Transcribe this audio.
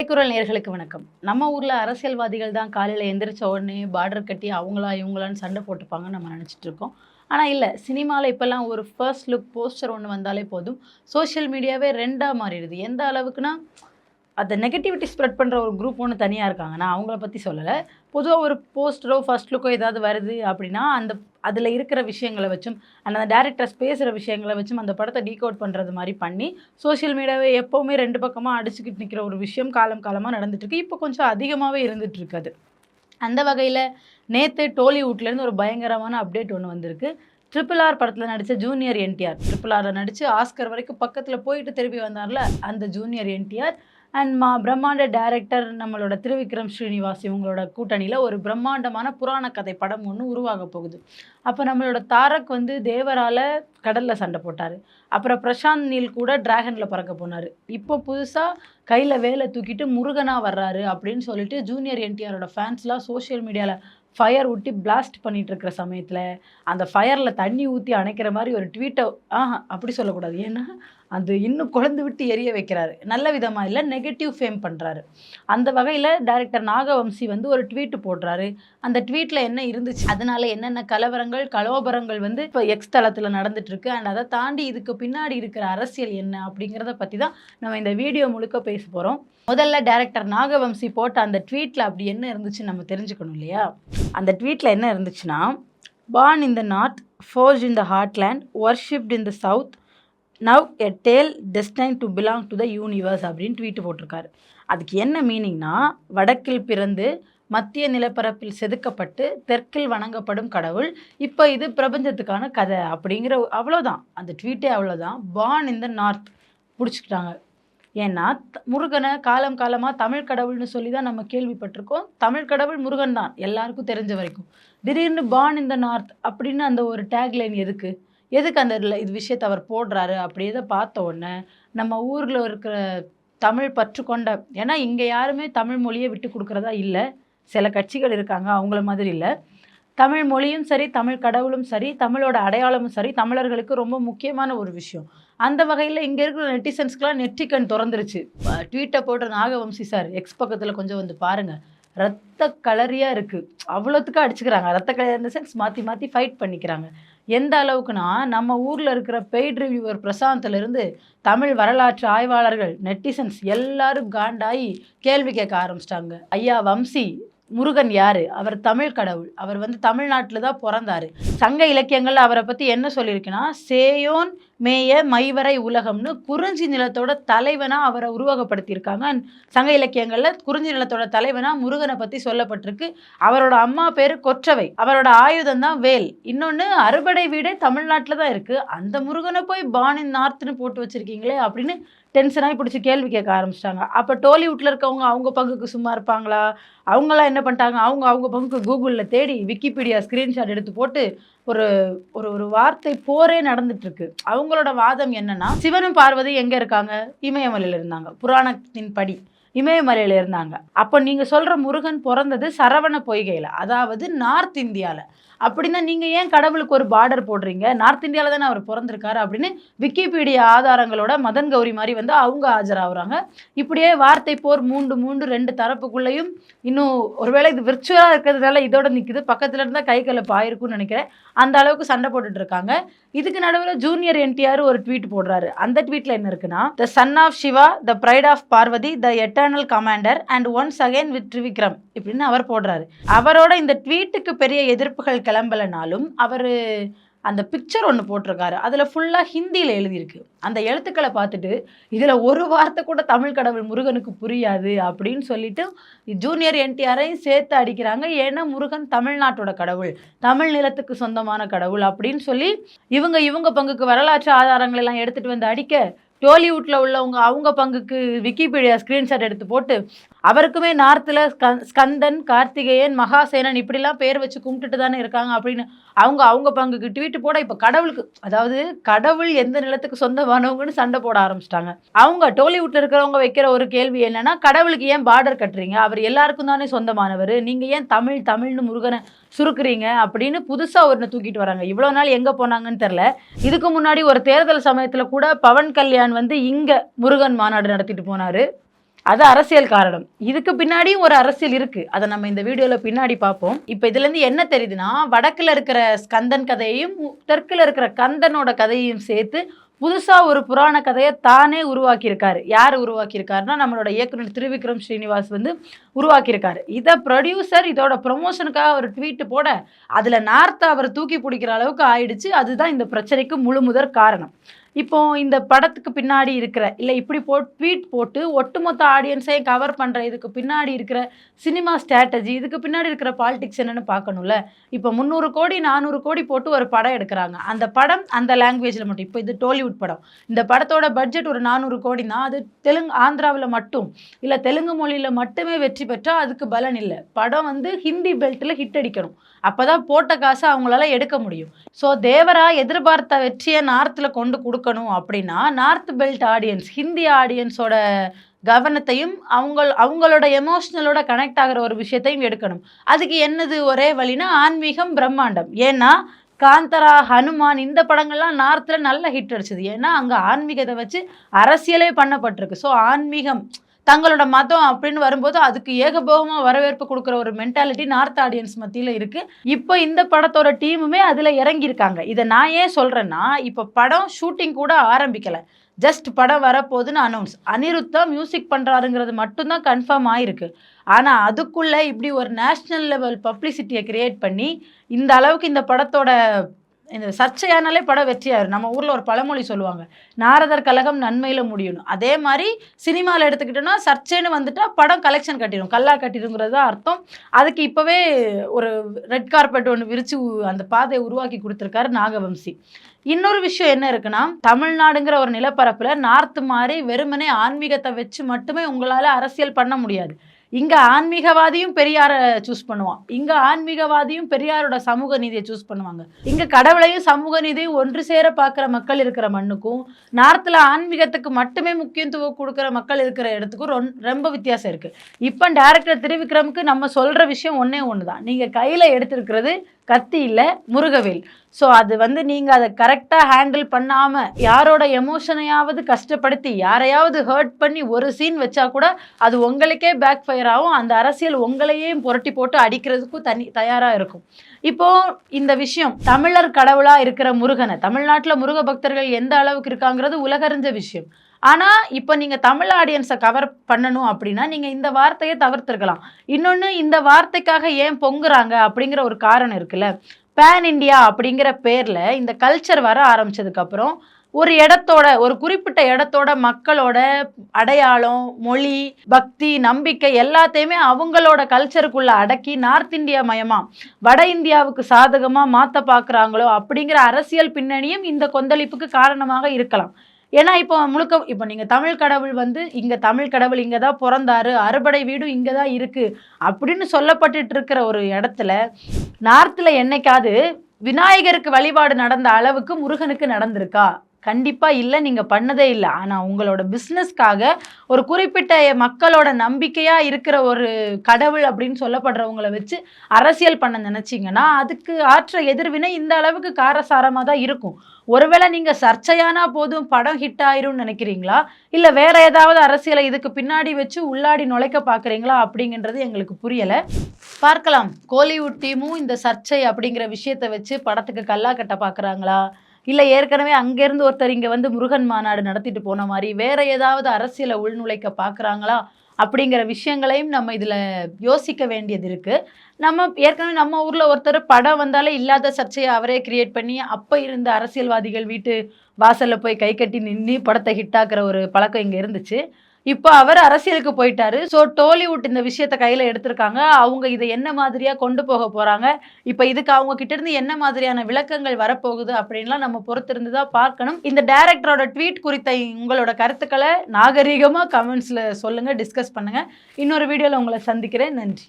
திரைக்குறள் நேயர்களுக்கு வணக்கம். நம்ம ஊர்ல அரசியல்வாதிகள் தான் காலையில எந்திரிச்ச உடனே பார்டர் கட்டி அவங்களா இவங்களான்னு சண்டை போட்டுப்பாங்கன்னு நம்ம நினைச்சிட்டு இருக்கோம். ஆனா இல்ல, சினிமால இப்பல்லாம் ஒரு ஃபர்ஸ்ட் லுக் போஸ்டர் ஒண்ணு வந்தாலே போதும், சோஷியல் மீடியாவே 2ஆ மாறிடுது. எந்த அளவுக்குன்னா, அந்த நெகட்டிவிட்டி ஸ்ப்ரெட் பண்ற ஒரு குரூப் ஒண்ணு தனியா இருக்காங்க. நான் அவங்கள பத்தி சொல்லல. பொதுவா ஒரு போஸ்டரோ, ஃபர்ஸ்ட் லுக்கோ ஏதாவது வருது அப்படின்னா, அதுல இருக்கிற விஷயங்கள வச்சும், அந்த டைரக்டர்ஸ் பேசுற விஷயங்கள வச்சும் அந்த படத்த டீகோட் பண்றது மாரி பண்ணி, சோஷியல் மீடியாவே எப்பவுமே 2 பக்கமா அடிச்சுக்கிட்டு நிக்கிற ஒரு விஷயம் காலம் காலமா நடந்துட்டு இருக்கு. இப்போ கொஞ்சம் அதிகமாவே இருந்துட்டு இருக்கு அது. அந்த வகையில நேத்து டோலிவுட்லேருந்து ஒரு பயங்கரமான அப்டேட் ஒண்ணு வந்திருக்கு. ட்ரிபிள் ஆர் படத்துல நடிச்ச ஜூனியர் என்டிஆர். ட்ரிபிள் ஆர்ல நடிச்சு ஆஸ்கர் வரைக்கும் பக்கத்துல போயிட்டு திரும்பி வந்தார்ல, அந்த ஜூனியர் என்டிஆர் அண்ட் பிரம்மாண்ட டைரக்டர் நம்மளோட திருவிக்ரம் ஸ்ரீனிவாஸ் இவங்களோட கூட்டணியில ஒரு பிரம்மாண்டமான புராண கதை படம் ஒண்ணு உருவாக போகுது. அப்ப நம்மளோட தாரக் வந்து தேவரால கடல்ல சண்டை போட்டாரு. அப்புறம் பிரசாந்த் நீல் கூட டிராகன்ல பறக்க போனாரு. இப்போ புதுசா கையில வேலை தூக்கிட்டு முருகனா வர்றாரு அப்படின்னு சொல்லிட்டு ஜூனியர் என்டிஆரோட ஃபேன்ஸ்லாம் சோஷியல் மீடியால ஃபயர் ஊட்டி பிளாஸ்ட் பண்ணிட்டு இருக்கிற சமயத்துல, அந்த ஃபயர்ல தண்ணி ஊத்தி அணைக்கிற மாரி ஒரு ட்வீட்ட அப்படி சொல்லக்கூடாது. ஏன்னா, அது இன்னும் கொழுந்து விட்டு எரிய வைக்கிறாரு. நல்ல விதமா இல்ல, நெகட்டிவ் ஃபேம் பண்றாரு. அந்த வகையில டைரக்டர் நாகவம்சி வந்து ஒரு ட்வீட் போடுறாரு. அந்த ட்வீட்ல என்ன இருந்துச்சு? அதனால என்னென்ன கலவரங்கள், கலோபரங்கள் வந்து இப்ப எக்ஸ் தளத்துல நடந்துட்டு இருக்கு. அண்ட் அத தாண்டி இதுக்கு பின்னாடி இருக்கிற அரசியல் என்ன? அப்படிங்கிறத பத்தி தான் நம்ம இந்த வீடியோ முழுக்க பேச போறோம். முதல்ல டைரக்டர் நாகவம்சி போட்ட அந்த ட்வீட்ல அப்படி என்ன இருந்துச்சுன்னு நம்ம தெரிஞ்சுக்கணும் இல்லையா? அந்த ட்வீட்ல என்ன இருந்துச்சுன்னா, "Born in the north, forged in the heartland, worshipped in the south, now a tale destined to belong to the universe" அப்படின்னு ட்வீட் போட்டிருக்காரு. அதுக்கு என்ன மீனிங்னா, வடக்கில் பிறந்து மத்திய நிலப்பரப்பில் செதுக்கப்பட்டு தெற்கில் வணங்கப்படும் கடவுள், இப்போ இது பிரபஞ்சத்துக்கான கதை அப்படிங்கிற அவ்வளோதான். அந்த ட்வீட்டே அவ்வளோதான். பார்ன் இன் த நார்த் பிடிச்சிக்கிட்டாங்க. ஏன்னா முருகனை காலம் காலமாக தமிழ் கடவுள்னு சொல்லி தான் நம்ம கேள்விப்பட்டிருக்கோம். தமிழ் கடவுள் முருகன் தான் எல்லாருக்கும் தெரிஞ்ச வரைக்கும். திடீர்னு பார்ன் இன் த நார்த் அப்படின்னு அந்த ஒரு டேக்லைன் எதுக்கு? எதுக்கு அந்த இது விஷயத்தை அவர் போடுறாரு? அப்படியே பார்த்த உடனே நம்ம ஊரில் இருக்கிற தமிழ் பற்று கொண்ட, ஏன்னா இங்கே யாருமே தமிழ் மொழியை விட்டு கொடுக்குறதா இல்லை. சில கட்சிகள் இருக்காங்க, அவங்கள மாதிரி இல்லை. தமிழ் மொழியும் சரி, தமிழ் கடவுளும் சரி, தமிழோட அடையாளமும் சரி, தமிழர்களுக்கு ரொம்ப முக்கியமான ஒரு விஷயம். அந்த வகையில் இங்கே இருக்கிற நெட்டிசன்ஸ்க்கெலாம் நெற்றிக்கண் திறந்துருச்சு. ட்வீட்டை போடுற நாகவம்சி சார் எக்ஸ் பக்கத்தில் கொஞ்சம் வந்து பாருங்கள், ரத்த கலரியாக இருக்குது. அவ்வளோத்துக்கு அடிச்சுக்கிறாங்க. ரத்த கலர் இந்த சென்ஸ் மாற்றி மாற்றி ஃபைட் பண்ணிக்கிறாங்க. எந்த அளவுக்குனா, நம்ம ஊரில் இருக்கிற பெய்ட் ரிவ்யூவர் பிரசாந்த்லேருந்து தமிழ் வரலாற்று ஆய்வாளர்கள், நெட்டிசன்ஸ் எல்லாரும் காண்டாகி கேள்வி கேட்க ஆரம்பிச்சிட்டாங்க. ஐயா வம்சி, முருகன் யாரு? அவர் தமிழ் கடவுள். அவர் வந்து தமிழ்நாட்டில் தான் பிறந்தாரு. சங்க இலக்கியங்கள்ல அவரை பற்றி என்ன சொல்லியிருக்குன்னா, சேயோன் மேய மைவரை உலகம்னு குறிஞ்சி நிலத்தோட தலைவனா அவரை உருவகப்படுத்தியிருக்காங்க. சங்க இலக்கியங்கள்ல குறிஞ்சி நிலத்தோட தலைவனா முருகனை பற்றி சொல்லப்பட்டிருக்கு. அவரோட அம்மா பேரு கொற்றவை. அவரோட ஆயுதம் தான் வேல். இன்னொன்று, அறுபடை வீடே தமிழ்நாட்டில் தான் இருக்கு. அந்த முருகனை போய் பார்ன் இன் நார்த்னு போட்டு வச்சிருக்கீங்களே அப்படின்னு டென்ஷனாகி பிடிச்சி கேள்வி கேட்க ஆரம்பிச்சிட்டாங்க. அப்போ டோலிவுட்டில் இருக்கவங்க அவங்க பங்குக்கு சும்மா இருப்பாங்களா? அவங்களாம் என்ன பண்ணிட்டாங்க, அவங்க பங்குக்கு கூகுளில் தேடி விக்கிபீடியா ஸ்க்ரீன்ஷாட் எடுத்து போட்டு ஒரு ஒரு ஒரு வார்த்தை போரே நடந்துட்டுருக்கு. அவங்களோட வாதம் என்னன்னா, சிவனும் பார்வதி எங்கே இருக்காங்க? இமயமலையில் இருந்தாங்க. புராணத்தின் படி இமயமலையில் இருந்தாங்க. அப்போ நீங்கள் சொல்கிற முருகன் பிறந்தது சரவண பொய்கையில், அதாவது நார்த் இந்தியாவில். அப்படின்னா நீங்கள் ஏன் கடவுளுக்கு ஒரு பார்டர் போடுறீங்க? நார்த் இந்தியாவில் தானே அவர் பிறந்திருக்காரு அப்படின்னு விக்கிபீடியா ஆதாரங்களோட மதன் கௌரி மாதிரி வந்து அவங்க ஆஜராகிறாங்க. இப்படியே வார்த்தை போர் மூண்டு ரெண்டு தரப்புக்குள்ளேயும். இன்னும் ஒருவேளை இது விர்ச்சுவலாக இருக்கிறதுனால இதோட நிற்குது, பக்கத்தில் இருந்தால் கைகளை பாயிருக்குன்னு நினைக்கிறேன். அந்த அளவுக்கு சண்டை போட்டுட்டு இருக்காங்க. இதுக்கு நடுவில் ஜூனியர் என்டிஆர் ஒரு ட்வீட் போடுறாரு. அந்த ட்வீட்டில் என்ன இருக்குன்னா, the son of Shiva, the pride of Parvati, the eternal commander and once again with Trivikram இப்படின்னு அவர் போடுறாரு. அவரோட இந்த ட்வீட்டுக்கு பெரிய எதிர்ப்புகள் கிளம்பலனாலும் அவர் அந்த பிக்சர் ஒன்று போட்டிருக்காரு. அதில் ஃபுல்லாக ஹிந்தியில் எழுதியிருக்கு. அந்த எழுத்துக்களை பார்த்துட்டு இதில் ஒரு வார்த்தை கூட தமிழ் கடவுள் முருகனுக்கு புரியாது அப்படின்னு சொல்லிட்டு ஜூனியர் என்டிஆரையும் சேர்த்து அடிக்கிறாங்க. ஏன்னா முருகன் தமிழ்நாட்டோட கடவுள், தமிழ் நிலத்துக்கு சொந்தமான கடவுள் அப்படின்னு சொல்லி இவங்க பங்குக்கு வரலாற்று ஆதாரங்கள் எல்லாம் எடுத்துகிட்டு வந்து அடிக்க, டோலிவுட்டில் உள்ளவங்க அவங்க பங்குக்கு விக்கிபீடியா ஸ்க்ரீன்ஷாட் எடுத்து போட்டு, அவருக்குமே நார்த்தில் ஸ்கந்தன், கார்த்திகேயன், மகாசேனன் இப்படிலாம் பேர் வச்சு கும்பிட்டுட்டு தானே இருக்காங்க அப்படின்னு அவங்க பங்குக்கு ட்வீட் போட, இப்போ கடவுளுக்கு, அதாவது கடவுள் எந்த நிலத்துக்கு சொந்தமானவங்கன்னு சண்டை போட ஆரம்பிச்சிட்டாங்க. அவங்க டோலிவுட்டில் இருக்கிறவங்க வைக்கிற ஒரு கேள்வி என்னன்னா, கடவுளுக்கு ஏன் பார்டர் கட்டுறீங்க? அவர் எல்லாருக்கும் தானே சொந்தமானவர், நீங்கள் ஏன் தமிழ்னு முருகனை சுருக்குறீங்க அப்படின்னு புதுசாக ஒன்று தூக்கிட்டு வராங்க. இவ்வளோ நாள் எங்கே போனாங்கன்னு தெரில. இதுக்கு முன்னாடி ஒரு தேர்தல் சமயத்தில் கூட பவன் கல்யாண் வந்து இங்கே முருகன் மாநாடு நடத்திட்டு போனார். அது அரசியல் காரணம். இதுக்கு பின்னாடியும் ஒரு அரசியல் இருக்கு. அதை நம்ம இந்த வீடியோல பின்னாடி பார்ப்போம். இப்போ இதுல இருந்து என்ன தெரியுதுன்னா, வடக்குல இருக்கிற ஸ்கந்தன் கதையையும் தெற்குல இருக்கிற கந்தனோட கதையையும் சேர்த்து புதுசா ஒரு புராண கதையை தானே உருவாக்கியிருக்காரு. யார் உருவாக்கியிருக்காருன்னா, நம்மளோட இயக்குனர் திருவிக்ரம் ஸ்ரீனிவாஸ் வந்து உருவாக்கியிருக்காரு. இதை ப்ரொடியூசர் இதோட ப்ரொமோஷனுக்காக ஒரு ட்வீட் போட அதுல நார்த்தை அவர் தூக்கி பிடிக்கிற அளவுக்கு ஆயிடுச்சு. அதுதான் இந்த பிரச்சனைக்கு முழு முதற் காரணம். இப்போ இந்த படத்துக்கு பின்னாடி இருக்கிற இல்லை இப்படி ட்வீட் போட்டு ஒட்டுமொத்த ஆடியன்ஸையும் கவர் பண்ணுற இதுக்கு பின்னாடி இருக்கிற சினிமா ஸ்ட்ராட்டஜி, இதுக்கு பின்னாடி இருக்கிற பாலிடிக்ஸ் என்னன்னு பார்க்கணும்ல. இப்போ 300 கோடி 400 கோடி போட்டு ஒரு படம் எடுக்கிறாங்க. அந்த படம் அந்த லாங்குவேஜில் மட்டும், இப்போ இது டோலிவுட் படம், இந்த படத்தோட பட்ஜெட் ஒரு 400 கோடினா அது ஆந்திராவில் மட்டும் இல்லை தெலுங்கு மொழியில் மட்டுமே வெற்றி பெற்றால் அதுக்கு பலன் இல்லை. படம் வந்து ஹிந்தி பெல்ட்டில் ஹிட் அடிக்கணும். அப்போதான் போட்ட காசை அவங்களால எடுக்க முடியும். ஸோ தேவரா எதிர்பார்த்த வெற்றியை நார்த்தில் கொண்டு கொடுக்கணும் அப்படின்னா நார்த் பெல்ட் ஆடியன்ஸ், ஹிந்தி ஆடியன்ஸோட கவனத்தையும் அவங்களோட எமோஷ்னலோட கனெக்ட் ஆகிற ஒரு விஷயத்தையும் எடுக்கணும். அதுக்கு என்னது ஒரே வழினா ஆன்மீகம், பிரம்மாண்டம். ஏன்னா காந்தரா, ஹனுமான் இந்த படங்கள்லாம் நார்த்தில் நல்ல ஹிட் அடிச்சது. ஏன்னா அங்கே ஆன்மீகத்தை வச்சு அரசியலே பண்ணப்பட்டிருக்கு. ஸோ ஆன்மீகம் தங்களோட மதம் அப்படின்னு வரும்போது அதுக்கு ஏகபோகமாக வரவேற்பு கொடுக்குற ஒரு மென்டாலிட்டி நார்த் ஆடியன்ஸ் மத்தியில் இருக்குது. இப்போ இந்த படத்தோட டீமுமே அதில் இறங்கியிருக்காங்க. இதை நான் ஏன் சொல்கிறேன்னா, இப்போ படம் ஷூட்டிங் கூட ஆரம்பிக்கலை, ஜஸ்ட் படம் வரப்போகுதுன்னு அனௌன்ஸ். அனிருத்தா மியூசிக் பண்ணுறாருங்கிறது மட்டும்தான் கன்ஃபார்ம் ஆகிருக்கு. ஆனால் அதுக்குள்ளே இப்படி ஒரு நேஷ்னல் லெவல் பப்ளிசிட்டியை க்ரியேட் பண்ணி இந்த அளவுக்கு இந்த படத்தோட இந்த சர்ச்சையானாலே படம் வெற்றியாயிரும். நம்ம ஊரில் ஒரு பழமொழி சொல்லுவாங்க, நாரதர் கலகம் நன்மையில் முடியணும். அதே மாதிரி சினிமாவில் எடுத்துக்கிட்டோன்னா சர்ச்சைன்னு வந்துட்டால் படம் கலெக்ஷன் கட்டிடும், கல்லா கட்டிடுங்கிறது தான் அர்த்தம். அதுக்கு இப்போவே ஒரு ரெட் கார்பெட் ஒன்று விரித்து அந்த பாதையை உருவாக்கி கொடுத்துருக்காரு நாகவம்சி. இன்னொரு விஷயம் என்ன இருக்குன்னா, தமிழ்நாடுங்கிற ஒரு நிலப்பரப்பில் நார்த்து மாதிரி வெறுமனே ஆன்மீகத்தை வச்சு மட்டுமே உங்களால் அரசியல் பண்ண முடியாது. இங்கே ஆன்மீகவாதியும் பெரியாரை சூஸ் பண்ணுவான், இங்கே ஆன்மீகவாதியும் பெரியாரோட சமூக நீதியை சூஸ் பண்ணுவாங்க. இங்கே கடவுளையும் சமூக நீதியும் ஒன்று சேர பார்க்குற மக்கள் இருக்கிற மண்ணுக்கும் நார்த்தில் ஆன்மீகத்துக்கு மட்டுமே முக்கியத்துவம் கொடுக்குற மக்கள் இருக்கிற இடத்துக்கும் ரொம்ப வித்தியாசம் இருக்குது. இப்போ டைரக்டர் திருவிக்ரமுக்கு நம்ம சொல்கிற விஷயம் ஒன்றே ஒன்று தான், நீங்கள் கையில் எடுத்துருக்கிறது கத்தி இல்லை, முருகவேல். ஸோ அது வந்து நீங்கள் அதை கரெக்டாக ஹேண்டில் பண்ணாமல் யாரோட எமோஷனையாவது கஷ்டப்படுத்தி யாரையாவது ஹர்ட் பண்ணி ஒரு சீன் வச்சா கூட அது உங்களுக்கே பேக் ஃபயர் ஆகும். அந்த அரசியல் உங்களையே புரட்டி போட்டு அடிக்கிறதுக்கும் தயாராக இருக்கும். இப்போது இந்த விஷயம் தமிழர் கடவுளாக இருக்கிற முருகனை, தமிழ்நாட்டில் முருக பக்தர்கள் எந்த அளவுக்கு இருக்காங்கிறது உலகறிஞ்ச விஷயம். ஆனால் இப்போ நீங்கள் தமிழ் ஆடியன்ஸை கவர் பண்ணணும் அப்படின்னா நீங்கள் இந்த வார்த்தையை தவிர்த்துருக்கலாம். இன்னொன்று, இந்த வார்த்தைக்காக ஏன் பொங்குறாங்க அப்படிங்கிற ஒரு காரணம் இருக்குல்ல. பேன் இண்டியா அப்படிங்கிற பேரில் இந்த கல்ச்சர் வர ஆரம்பித்ததுக்கப்புறம் ஒரு இடத்தோட, ஒரு குறிப்பிட்ட இடத்தோட மக்களோட அடையாளம், மொழி, பக்தி, நம்பிக்கை எல்லாத்தையுமே அவங்களோட கல்ச்சருக்குள்ளே அடக்கி நார்த் இந்தியா மயமாக வட இந்தியாவுக்கு சாதகமாக மாற்ற பார்க்குறாங்களோ அப்படிங்கிற அரசியல் பின்னணியும் இந்த கொந்தளிப்புக்கு காரணமாக இருக்கலாம். ஏன்னா இப்போ நீங்கள் தமிழ் கடவுள் வந்து இங்கே தமிழ் கடவுள் இங்கே தான் பிறந்தாரு, அறுபடை வீடும் இங்கே தான் இருக்குது அப்படின்னு சொல்லப்பட்டுட்டு இருக்கிற ஒரு இடத்துல நார்த்தில் என்னைக்காவது விநாயகருக்கு வழிபாடு நடந்த அளவுக்கு முருகனுக்கு நடந்திருக்கா? கண்டிப்பாக இல்லை, நீங்கள் பண்ணதே இல்லை. ஆனால் உங்களோட பிஸ்னஸ்க்காக ஒரு குறிப்பிட்ட மக்களோட நம்பிக்கையாக இருக்கிற ஒரு கடவுள் அப்படின்னு சொல்லப்படுறவங்களை வச்சு அரசியல் பண்ண நினச்சிங்கன்னா அதுக்கு ஆற்ற எதிர்வினை இந்த அளவுக்கு காரசாரமாக தான் இருக்கும். ஒருவேளை நீங்கள் சர்ச்சையானா போதும் படம் ஹிட் ஆயிரும்னு நினைக்கிறீங்களா, இல்லை வேற ஏதாவது அரசியலை இதுக்கு பின்னாடி வச்சு உள்ளாடி நுழைக்க பார்க்குறீங்களா அப்படிங்கிறது எங்களுக்கு புரியலை. பார்க்கலாம், கோலிவுட் டீமும் இந்த சர்ச்சை அப்படிங்கிற விஷயத்தை வச்சு படத்துக்கு கல்லா கட்ட பார்க்குறாங்களா, இல்லை ஏற்கனவே அங்கேருந்து ஒருத்தர் இங்கே வந்து முருகன் மாநாடு நடத்திட்டு போன மாதிரி வேற ஏதாவது அரசியலை உள்நுழைக்க பார்க்குறாங்களா அப்படிங்கிற விஷயங்களையும் நம்ம இதில் யோசிக்க வேண்டியது இருக்குது. ஏற்கனவே நம்ம ஊரில் ஒருத்தர் படம் வந்தாலே இல்லாத சர்ச்சையை அவரே கிரியேட் பண்ணி அப்போ இருந்த அரசியல்வாதிகள் வீட்டு வாசலில் போய் கை கட்டி நின்று படத்தை ஹிட்டாக்குற ஒரு பழக்கம் இங்கே இருந்துச்சு. இப்போ அவர் அரசியலுக்கு போயிட்டாரு. ஸோ டோலிவுட் இந்த விஷயத்தை கையில் எடுத்திருக்காங்க. அவங்க இதை என்ன மாதிரியாக கொண்டு போக போகிறாங்க, இப்போ இதுக்கு அவங்க கிட்டேருந்து என்ன மாதிரியான விளக்கங்கள் வரப்போகுது அப்படின்லாம் நம்ம பொறுத்திருந்து தான் பார்க்கணும். இந்த டைரக்டரோட ட்வீட் குறித்த உங்களோட கருத்துக்களை நாகரீகமாக கமெண்ட்ஸில் சொல்லுங்கள், டிஸ்கஸ் பண்ணுங்கள். இன்னொரு வீடியோவில் உங்களை சந்திக்கிறேன். நன்றி.